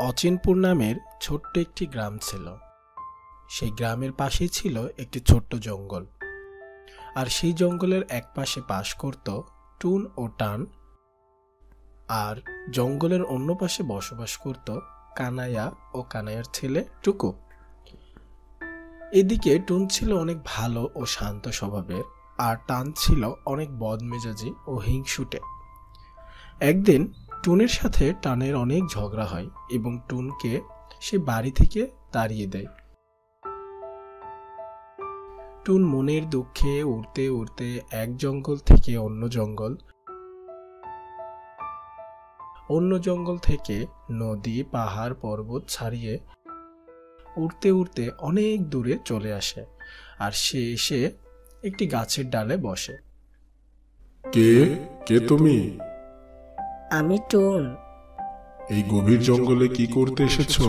অচিনপুর নামের ছোট্ট একটি গ্রাম ছিল। সেই গ্রামের পাশেই ছিল একটি ছোট্ট জঙ্গল। আর সেই জঙ্গলের এক পাশে বাস করত টুন ও টান, আর জঙ্গলের অন্য পাশে বসবাস করত কানাইয়া ও কানাইয়ার ছেলে টুকু। এদিকে টুন ছিল অনেক ভালো ও শান্ত স্বভাবের, আর টান ছিল অনেক বদমেজাজি ও হিংসুটে। একদিন টুনের সাথে টানের অনেক ঝগড়া হয় এবং টুনকে সে বাড়ি থেকে তাড়িয়ে দেয়। টুন মনের দুঃখে উড়তে উড়তে এক জঙ্গল থেকে অন্য জঙ্গল থেকে নদী পাহাড় পর্বত ছাড়িয়ে উড়তে উড়তে অনেক দূরে চলে আসে, আর সে এসে একটি গাছের ডালে বসে। কে কে তুমি? আমি টুন। এই গভীর জঙ্গলে কি করতে এসেছো?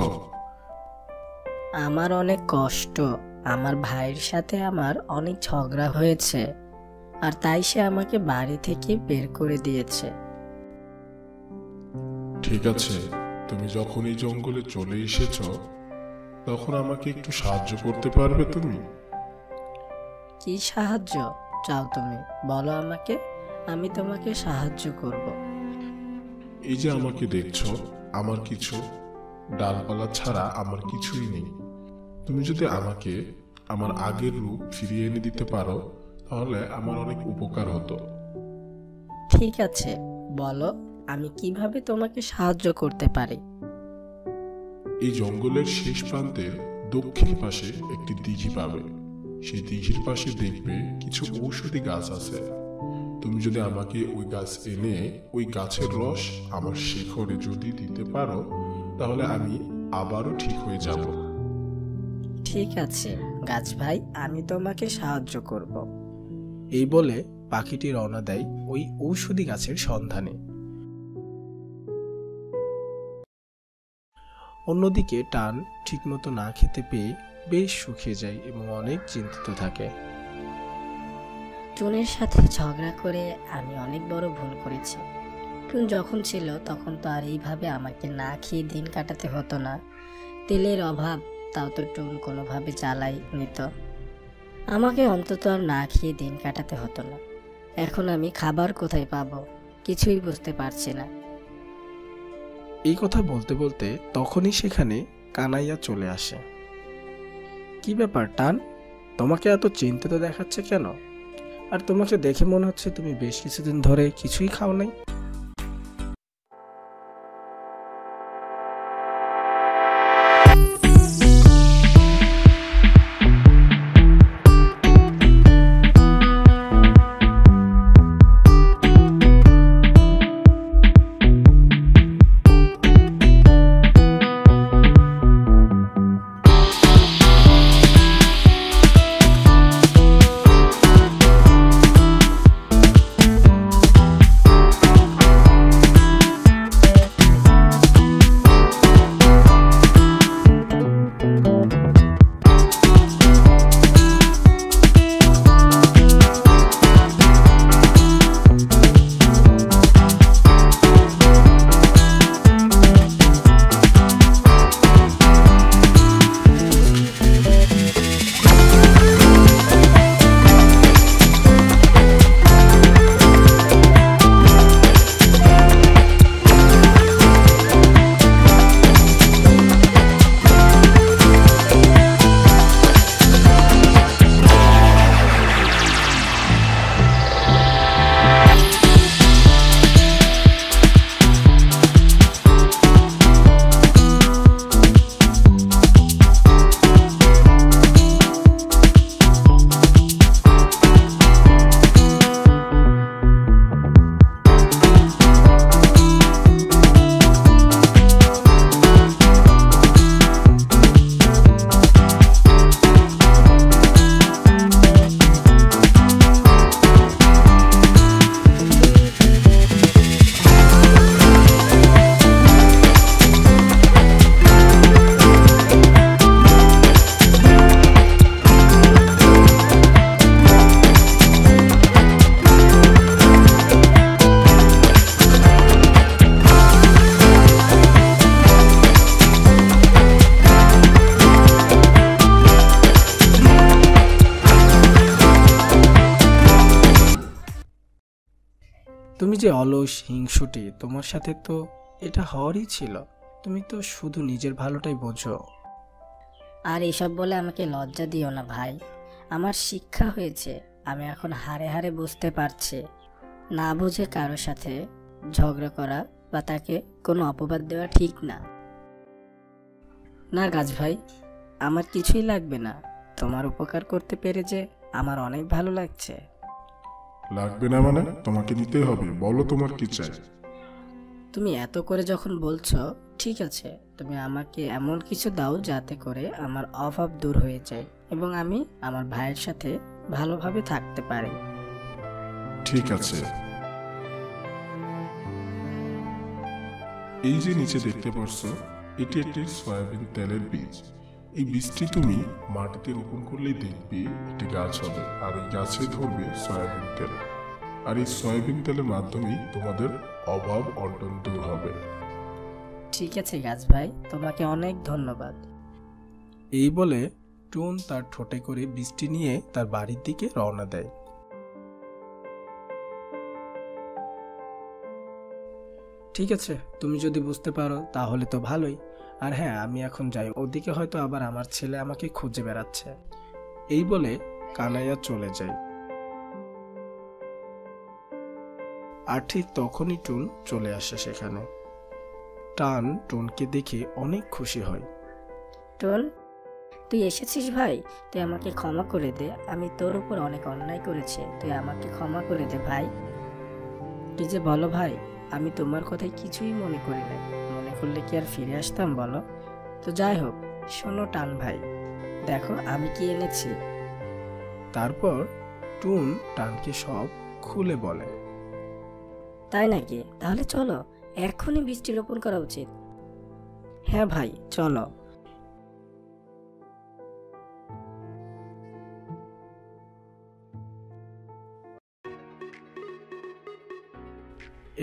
আমার অনেক কষ্ট। আমার ভাইয়ের সাথে আমার অনেক ঝগড়া হয়েছে, আর তাই সে আমাকে বাড়ি থেকে বের করে দিয়েছে। ঠিক আছে, তুমি যখন এই জঙ্গলে চলে এসেছো তখন আমাকে একটু সাহায্য করতে পারবে তুমি? কি সাহায্য চাও তুমি? বলো আমাকে, আমি তোমাকে সাহায্য করব। এই যে আমাকে দেখছো, আমার কিছু ডালপালা ছাড়া আমার কিছুই নেই। তুমি যদি আমাকে আমার আগের রূপ ফিরিয়ে এনে দিতে পারো তাহলে আমার অনেক উপকার হতো। ঠিক আছে, বলো আমি কিভাবে তোমাকে সাহায্য করতে পারি। এই জঙ্গলের শেষ প্রান্তে দক্ষিণ পাশে একটি দিঘি পাবে। সেই দিঘির পাশে দেখবে কিছু ঔষধি গাছ আছে। তুমি যদি আমাকে ওই গাছ এনে ওই গাছের রস আমার শিখরে যদি দিতে পারো তাহলে আমি আবারও ঠিক হয়ে যাব। ঠিক আছে গাছ ভাই, আমি তোমাকে সাহায্য করব। এই বলে পাখিটি রওনা দেয় ওই ঔষধি গাছের সন্ধানে। অন্যদিকে টান ঠিকমতো না খেতে পেয়ে বেশ শুকিয়ে যায় এবং অনেক চিন্তিত থাকে। টুনের সাথে ঝগড়া করে আমি অনেক বড় ভুল করেছি। টুন যখন ছিল তখন তো আর এইভাবে আমাকে না খেয়ে দিন কাটাতে হতো না। তেলের অভাব, তাও তো টুন কোনোভাবে চালাই নিত। আমাকে অন্তত আর না খেয়ে দিন কাটাতে হতো না। এখন আমি খাবার কোথায় পাবো কিছুই বুঝতে পারছি না। এই কথা বলতে বলতে তখনই সেখানে কানাইয়া চলে আসে। কি ব্যাপার টান, তোমাকে এত চিন্তিত দেখাচ্ছে কেন? আর তোমাকে দেখে মনে হচ্ছে তুমি বেশ কিছুদিন ধরে কিছুই খাও নাই। তুমি যে অলস হিংসুটি, তোমার সাথে তো এটা হওয়ারই ছিল। তুমি তো শুধু নিজের ভালোটাই বোঝো। আর এসব বলে আমাকে লজ্জা দিও না ভাই। আমার শিক্ষা হয়েছে, আমি এখন হারে হারে বুঝতে পারছি না বুঝে কারোর সাথে ঝগড়া করা বা তাকে কোনো অপবাদ দেওয়া ঠিক না। না গাছ ভাই, আমার কিছুই লাগবে না। তোমার উপকার করতে পেরে যে আমার অনেক ভালো লাগছে। লাগবে না মানে? তোমাকে নিতে হবে, বলো তোমার কি চাই। তুমি এত করে যখন বলছো, ঠিক আছে, তুমি আমাকে এমন কিছু দাও যাতে করে আমার অভাব দূর হয়ে যায় এবং আমি আমার ভাইয়ের সাথে ভালোভাবে থাকতে পারি। ঠিক আছে, এই যে নিচে দেখতে পারছো, এটি একটি সয়াবিন তেলের বীজ। এই বীজটি তুমি মাটিতে রোপণ করলেই দেখবে একটি গাছ হবে, আর এই গাছে ধরবে সয়াবিন তেল। আর এই সয়াবিন তেলের মাধ্যমেই তোমাদের অভাব অনটন দূর হবে। ঠিক আছে গাছ ভাই, তোমাকে অনেক ধন্যবাদ। এই বলে টুন তার ঠোঁটে করে বীজটি নিয়ে তার বাড়ির দিকে রওনা দেয়। ঠিক আছে, তুমি যদি বুঝতে পারো তাহলে তো ভালোই। আর হ্যাঁ, আমি এখন যাই, ওদিকে হয়তো আবার আমার ছেলে আমাকে খুঁজে বেড়াচ্ছে। এই বলে কানাইয়া চলে যায়। আর ঠিক তখনই টুন চলে আসে সেখানে। টান টুনকে দেখে অনেক খুশি হয়। টুন, তুই এসেছিস ভাই? তুই আমাকে ক্ষমা করে দে, আমি তোর উপর অনেক অন্যায় করেছি, তুই আমাকে ক্ষমা করে দে ভাই। কি যে বলো ভাই, আমি তোমার কথায় কিছুই মনে করি না। মনে করলে কি আর ফিরে আসতাম বলো? তো যাই হোক, শোনো টান ভাই, দেখো আমি কি এনেছি। তারপর টুন টানকে সব খুলে বলে। তাই নাকি? তাহলে চলো, এখনই বীজটি রোপণ করা উচিত। হ্যাঁ ভাই, চলো।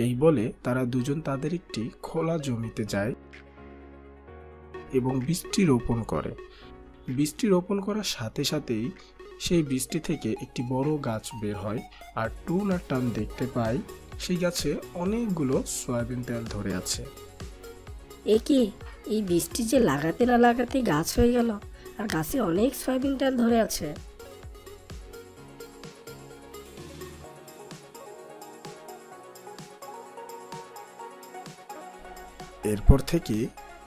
এই বলে তারা দুজন তাদের একটি খোলা জমিতে যায় এবং বীজটি রোপণ করে। বীজটি রোপণ করার সাথে সাথেই সেই বীজটি থেকে একটি বড় গাছ বের হয়। আর টুন আর টান দেখতে পায় সেই গাছে অনেকগুলো সয়াবিন তেল ধরে আছে। এ কি, এই বীজটি যে লাগাতে না লাগাতে গাছ হয়ে গেল, আর গাছে অনেক সয়াবিন তেল ধরে আছে। এরপর থেকে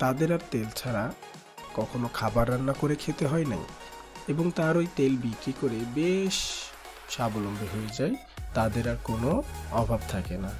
তাদের আর তেল ছাড়া কখনো খাবার রান্না করে খেতে হয় নাই এবং তার ওই তেল বিক্রি করে বেশ স্বাবলম্বী হয়ে যায়। তাদের আর কোনো অভাব থাকে না।